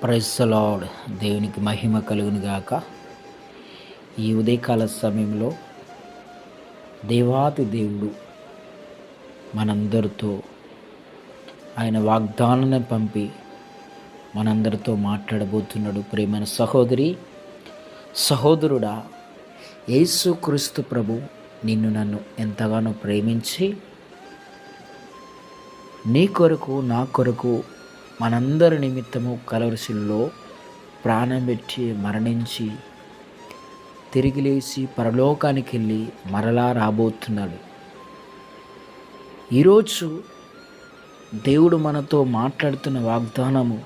Praise the lord. దేవునికి మహిమ కలుగును గాక. ఈ ఉదయకాల సమయంలో దేవాతి దేవుడు మనందరితో ఆయన వాగ్దానాన్ని పంపి మనందరితో మాట్లాడబోతున్నాడు. ప్రియమైన సహోదరి సహోదరుడా, యేసుక్రీస్తు ప్రభు నిన్ను నన్ను ఎంతగానో ప్రేమించి నీ కొరకు నా కొరకు మనందరి నిమిత్తము కలవరిశిల్లో ప్రాణం పెట్టి మరణించి తిరిగి లేచి పరలోకానికి వెళ్ళి మరలా రాబోతున్నాడు. ఈరోజు దేవుడు మనతో మాట్లాడుతున్న వాగ్దానము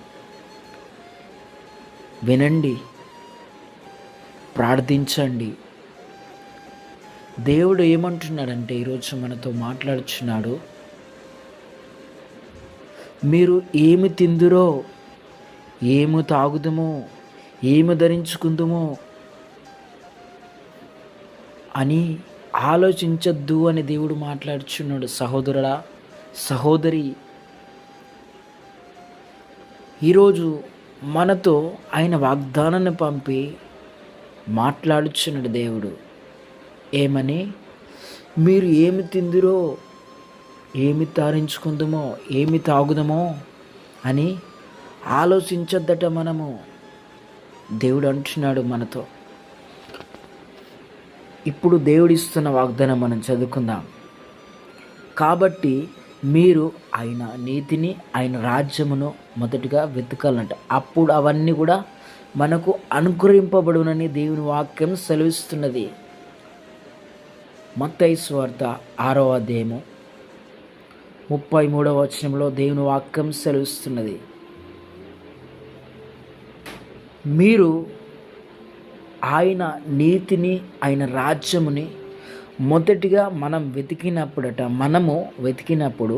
వినండి, ప్రార్థించండి. దేవుడు ఏమంటున్నాడంటే ఈరోజు మనతో మాట్లాడుచున్నాడు, మీరు ఏమి తిందురో, ఏమి తాగుదుమో, ఏమి ధరించుకుందుమో అని ఆలోచించద్దు అని దేవుడు మాట్లాడుచున్నాడు. సహోదరుడా, సహోదరి, ఈరోజు మనతో ఆయన వాగ్దానాన్ని పంపి మాట్లాడుచున్నాడు దేవుడు. ఏమని? మీరు ఏమి తిందురో, ఏమి ధరించుకుందుమో, ఏమి తాగుదామో అని ఆలోచించద్దట మనము. దేవుడు అంటున్నాడు మనతో. ఇప్పుడు దేవుడిస్తున్న వాగ్దానం మనం చదువుకుందాం. కాబట్టి మీరు ఆయన నీతిని, ఆయన రాజ్యమును మొదటిగా వెతకాలంట, అప్పుడు అవన్నీ కూడా మనకు అనుగ్రహింపబడునని దేవుని వాక్యం సెలవిస్తున్నది. మత్తయి సువార్త 6వ అధ్యాయము 33వ వచనంలో దేవుని వాక్యం సెలవిస్తున్నది, మీరు ఆయన నీతిని, ఆయన రాజ్యముని మొదటిగా మనము వెతికినప్పుడు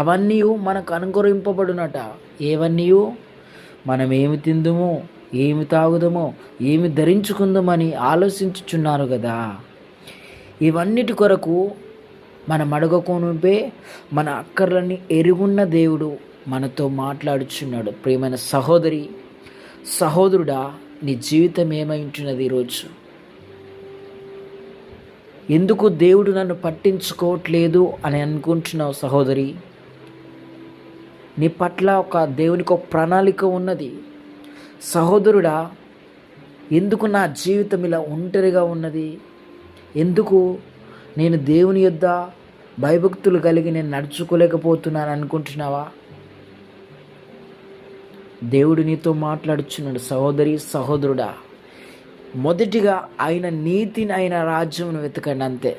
అవన్నీ మనకు అనుగ్రహింపబడునట. ఏవన్నీ? మనం ఏమి తిందుమో, ఏమి తాగుదామో, ఏమి ధరించుకుందామని ఆలోచించుచున్నారు కదా. ఇవన్నిటి కొరకు మనం అడగకోనుపే మన అక్కర్లన్నీ ఎరుగున్న దేవుడు మనతో మాట్లాడుచున్నాడు. ప్రియమైన సహోదరి సహోదరుడా, నీ జీవితం ఏమై ఉంటున్నది ఈరోజు? ఎందుకు దేవుడు నన్ను పట్టించుకోవట్లేదు అని అనుకుంటున్నావు సహోదరి? నీ పట్ల దేవునికి ఒక ప్రణాళిక ఉన్నది. సహోదరుడా, ఎందుకు నా జీవితం ఇలా ఒంటరిగా ఉన్నది? ఎందుకు నేను దేవుని యొద్ద భయభక్తులు కలిగి నేను నడుచుకోలేకపోతున్నాను అనుకుంటున్నావా? దేవుడు నీతో మాట్లాడుచున్నాడు. సహోదరి సహోదరుడా, మొదటిగా ఆయన నీతిని, ఆయన రాజ్యమును వెతకండి, అంతే.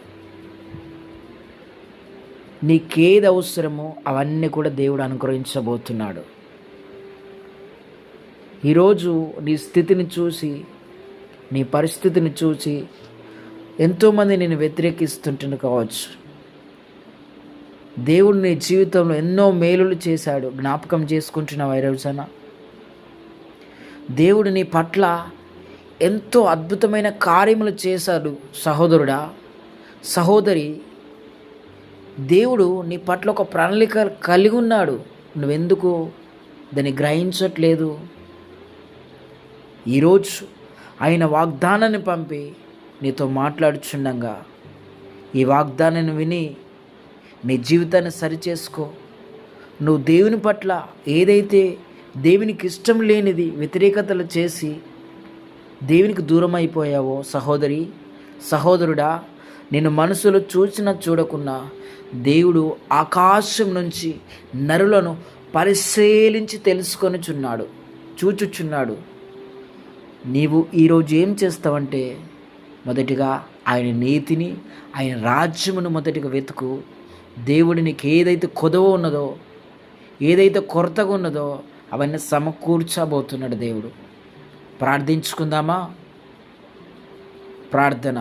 నీకేది అవసరమో అవన్నీ కూడా దేవుడు అనుగ్రహించబోతున్నాడు. ఈరోజు నీ స్థితిని చూసి, నీ పరిస్థితిని చూసి ఎంతోమంది నేను వ్యతిరేకిస్తుంటున్న కావచ్చు. దేవుడు నీ జీవితంలో ఎన్నో మేలులు చేశాడు. జ్ఞాపకం చేసుకుంటున్నావు ఈ రోజున? దేవుడు నీ పట్ల ఎంతో అద్భుతమైన కార్యములు చేశాడు. సహోదరుడా, సహోదరి, దేవుడు నీ పట్ల ఒక ప్రణాళిక కలిగి ఉన్నాడు. నువ్వెందుకు దాన్ని గ్రహించట్లేదు? ఈరోజు ఆయన వాగ్దానాన్ని పంపి నీతో మాట్లాడుచుండగా ఈ వాగ్దానాన్ని విని నీ జీవితాన్ని సరిచేసుకో. నువ్వు దేవుని పట్ల ఏదైతే దేవునికి ఇష్టం లేనిది వ్యతిరేకతలు చేసి దేవునికి దూరం అయిపోయావో, సహోదరి సహోదరుడా, నేను మనసులో చూసినా చూడకున్నా దేవుడు ఆకాశం నుంచి నరులను పరిశీలించి చూచుచున్నాడు. నీవు ఈరోజు ఏం చేస్తావంటే, మొదటిగా ఆయన నీతిని, ఆయన రాజ్యమును మొదటిగా వెతుకు. దేవుడు నీకు ఏదైతే కొదవ ఉన్నదో, ఏదైతే కొరతగా ఉన్నదో అవన్నీ సమకూర్చబోతున్నాడు దేవుడు. ప్రార్థించుకుందామా? ప్రార్థన.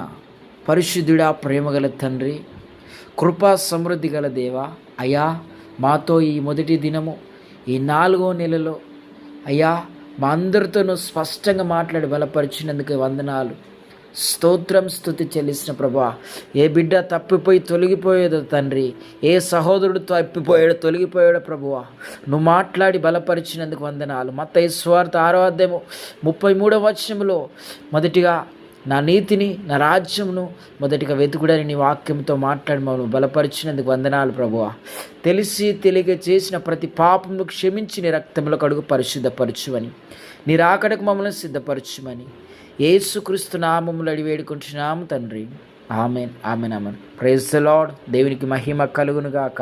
పరిశుద్ధుడా, ప్రేమగల తండ్రి, కృపా సమృద్ధి గల దేవా, అయ్యా మాతో ఈ మొదటి దినము, ఈ 4వ నెలలో అయ్యా మా అందరితోనూ స్పష్టంగా మాట్లాడి బలపరిచినందుకు వందనాలు. స్తోత్రం స్తుతి చెల్లిసిన ప్రభువా. ఏ బిడ్డ తప్పిపోయి తొలగిపోయేదో తండ్రి, ఏ సహోదరుడు తప్పిపోయాడో తొలగిపోయాడో ప్రభువా, నువ్వు మాట్లాడి బలపరిచినందుకు వందనాలు. మత్తయి సువార్త 6వ అధ్యాయము 33వ వచనములో మొదటిగా నా నీతిని నా రాజ్యమును మొదటిగా వెతుకుడని నీ వాక్యంతో మాట్లాడి మమ్మల్ని బలపరిచినందుకు వందనాలు ప్రభువా. తెలిసి తెలియక చేసిన ప్రతి పాపమును క్షమించి నీ రక్తంలో కడుగు పరిశుద్ధపరచుమని, నీ రాకడకు మమ్మల్ని సిద్ధపరచుమని యేసుక్రీస్తు నామములో అడిగి వేడుకుంటున్నాము తండ్రి. Amen, amen, amen. Praise the lord. దేవునికి మహిమ కలుగును గాక.